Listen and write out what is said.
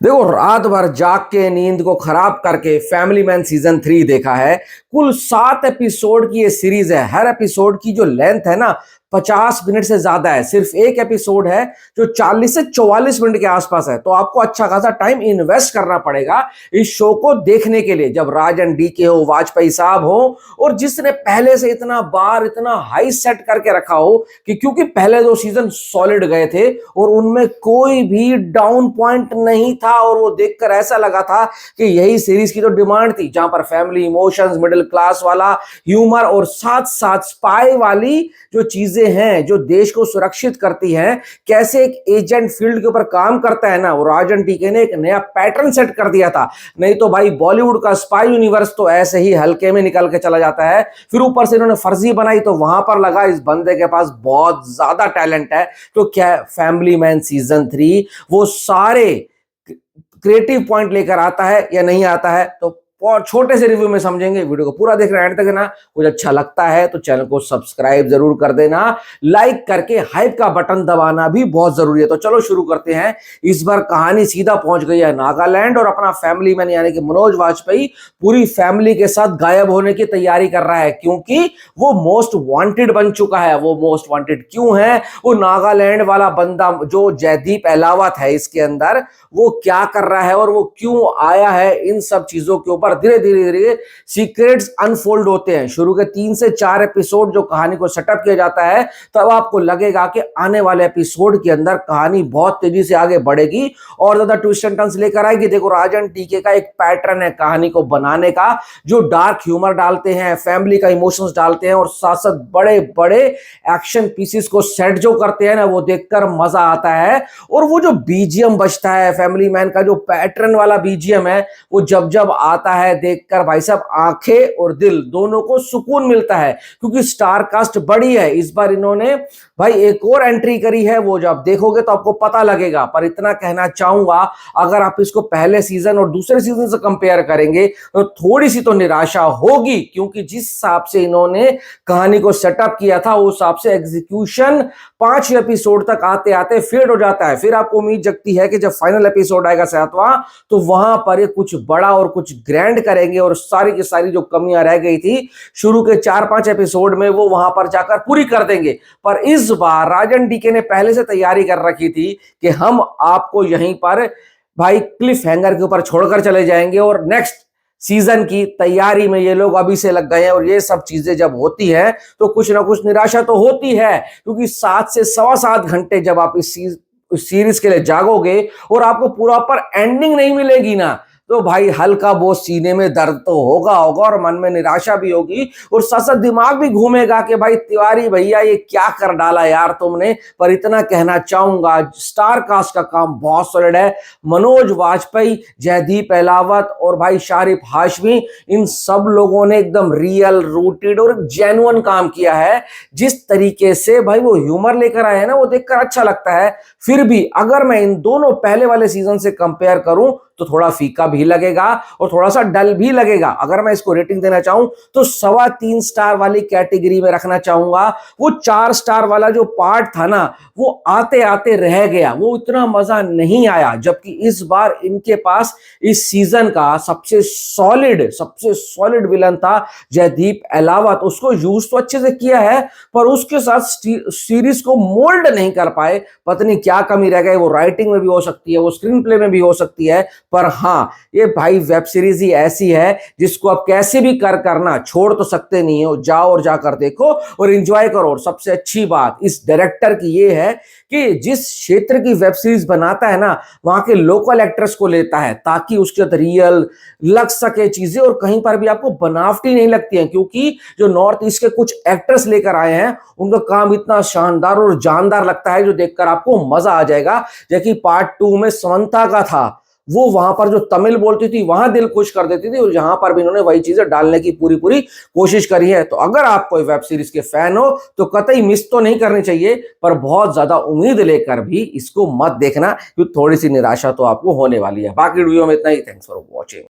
देखो, रात भर जाग के नींद को खराब करके फैमिली मैन सीजन 3 देखा है। कुल 7 एपिसोड की ये सीरीज है। हर एपिसोड की जो लेंथ है ना, 50 मिनट से ज्यादा है। सिर्फ एक एपिसोड है जो 40 से 44 मिनट के आसपास है। तो आपको अच्छा खासा टाइम इन्वेस्ट करना पड़ेगा इस शो को देखने के लिए। जब राजन डीके हो, वाजपेयी साहब हो, और जिसने पहले से इतना बार इतना हाई सेट करके रखा हो कि क्योंकि पहले 2 सीजन सॉलिड गए थे और उनमें कोई भी डाउन पॉइंट नहीं था, और वो देखकर ऐसा लगा था कि यही सीरीज की तो डिमांड थी, जहां पर फैमिली इमोशंस, मिडिल क्लास वाला ह्यूमर और साथ साथ स्पाई वाली जो चीजें हैं जो देश को सुरक्षित करती हैं, कैसे एक एजेंट फील्ड के ऊपर काम करता है ना, वो राजन टीके ने एक नया पैटर्न सेट कर दिया था। नहीं तो भाई बॉलीवुड का स्पाई यूनिवर्स तो ऐसे ही हल्के में निकल के चला जाता है। फिर ऊपर से इन्होंने फर्जी बनाई तो वहां पर लगा इस बंदे के पास बहुत ज्यादा टैलेंट है। तो क्या फैमिली मैन सीजन 3 वो सारे क्रिएटिव पॉइंट लेकर आता है या नहीं आता है, तो और छोटे से रिव्यू में समझेंगे। वीडियो को पूरा देख रहे हैं एंड तक ना। कुछ अच्छा लगता है तो चैनल को सब्सक्राइब जरूर कर देना, लाइक करके हाइप का बटन दबाना भी बहुत जरूरी है। तो चलो शुरू करते हैं। इस बार कहानी सीधा पहुंच गई है नागालैंड, और अपना फैमिली मैन यानी कि मनोज वाजपेयी पूरी फैमिली के साथ गायब होने की तैयारी कर रहा है, क्योंकि वो मोस्ट वांटेड बन चुका है। वो मोस्ट वांटेड क्यों है? वो नागालैंड वाला बंदा जो जयदीप अहलावत है इसके अंदर, वो क्या कर रहा है और वो क्यों आया है, इन सब चीजों के ऊपर धीरे धीरे धीरे सीक्रेट्स अनफोल्ड होते हैं। शुरू के 3 से 4 एपिसोड जो कहानी को सेटअप किया जाता है, तब आपको लगेगा कि आने वाले एपिसोड के अंदर कहानी बहुत तेजी से आगे बढ़ेगी और ज्यादा ट्विस्ट एंड टर्न्स लेकर आएगी। देखो, राजन टीके का एक पैटर्न है कहानी को बनाने का, जो डार्क ह्यूमर डालते हैं, फैमिली का इमोशंस डालते हैं, और साथ साथ बड़े बड़े एक्शन पीसेस को सेट जो करते हैं ना, वो देखकर मजा आता है। और वो जो बीजीएम बजता है, फैमिली मैन का जो पैटर्न वाला बीजीएम है, वो जब जब आता है देखकर भाई साहब आंखें और दिल दोनों को सुकून मिलता है। क्योंकि स्टार कास्ट बड़ी है इस बार, इन्होंने भाई एक और एंट्री करी है, वो जब देखोगे तो आपको पता लगेगा। पर इतना कहना चाहूंगा, अगर आप इसको पहले सीजन और दूसरे सीजन से कंपेयर करेंगे तो थोड़ी सी तो निराशा होगी, क्योंकि जिस हिसाब से इन्होंने कहानी को सेटअप किया था उस हिसाब से एग्जीक्यूशन 5 एपिसोड तक आते आते फेड हो जाता है। फिर आपको उम्मीद जगती है कि जब फाइनल एपिसोड आएगा 7वां, तो वहां पर ये कुछ बड़ा और कुछ ग्रैंड करेंगे, और सारी की सारी जो कमियां रह गई थी शुरू के 4-5 एपिसोड में, वो वहां पर जाकर पूरी कर देंगे। पर इस बार राजन डीके ने पहले से तैयारी कर रखी थी कि हम आपको यहीं पर भाई क्लिफ हैंगर के ऊपर छोड़कर चले जाएंगे, और नेक्स्ट सीजन की तैयारी में ये लोग अभी से लग गए हैं। और ये सब चीजें जब होती है तो कुछ ना कुछ निराशा तो होती है, क्योंकि 7 से 7.25 घंटे जब आप इस सीरीज के लिए जागोगे और आपको पूरा पर एंडिंग नहीं मिलेगी ना, तो भाई हल्का बहुत सीने में दर्द तो होगा और मन में निराशा भी होगी, और साथ साथ दिमाग भी घूमेगा कि भाई तिवारी भैया ये क्या कर डाला यार तुमने। पर इतना कहना चाहूंगा, स्टार कास्ट का काम बहुत सॉलिड है। मनोज वाजपेयी, जयदीप अहलावत और भाई शारिफ हाशमी, इन सब लोगों ने एकदम रियल, रूटेड और जेन्युइन काम किया है। जिस तरीके से भाई वो ह्यूमर लेकर आए हैं ना, वो देखकर अच्छा लगता है। फिर भी अगर मैं इन दोनों पहले वाले सीजन से कंपेयर करूं तो थोड़ा फीका भी लगेगा और थोड़ा सा डल भी लगेगा। अगर मैं इसको रेटिंग देना चाहूं तो 3.25 स्टार वाली कैटेगरी में रखना चाहूंगा। वो 4 स्टार वाला जो पार्ट था ना, वो आते आते रह गया, वो इतना मजा नहीं आया। जबकि इस बार इनके पास इस सीजन का सबसे सॉलिड विलन था जयदीप अहलावत। उसको यूज तो अच्छे से किया है, पर उसके साथ सीरीज को मोल्ड नहीं कर पाए। पता नहीं क्या कमी रह गई। वो राइटिंग में भी हो सकती है, वो स्क्रीन प्ले में भी हो सकती है, पर हाँ, ये भाई वेब सीरीज ही ऐसी है जिसको आप कैसे भी करना छोड़ तो सकते नहीं हो। जाओ और जाकर देखो और एंजॉय करो। और सबसे अच्छी बात इस डायरेक्टर की ये है कि जिस क्षेत्र की वेब सीरीज बनाता है ना, वहां के लोकल एक्टर्स को लेता है, ताकि उसके अंदर रियल लग सके चीजें, और कहीं पर भी आपको बनावटी नहीं लगती है। क्योंकि जो नॉर्थ ईस्ट के कुछ एक्टर्स लेकर आए हैं, उनका काम इतना शानदार और जानदार लगता है जो देखकर आपको मजा आ जाएगा। जैसे पार्ट 2 में समंता का था, वो वहां पर जो तमिल बोलती थी वहां दिल खुश कर देती थी, और यहां पर भी इन्होंने वही चीजें डालने की पूरी पूरी कोशिश करी है। तो अगर आप कोई वेब सीरीज के फैन हो तो कतई मिस तो नहीं करनी चाहिए, पर बहुत ज्यादा उम्मीद लेकर भी इसको मत देखना, क्योंकि थोड़ी सी निराशा तो आपको होने वाली है। बाकी वीडियो में इतना ही। Thanks for watching.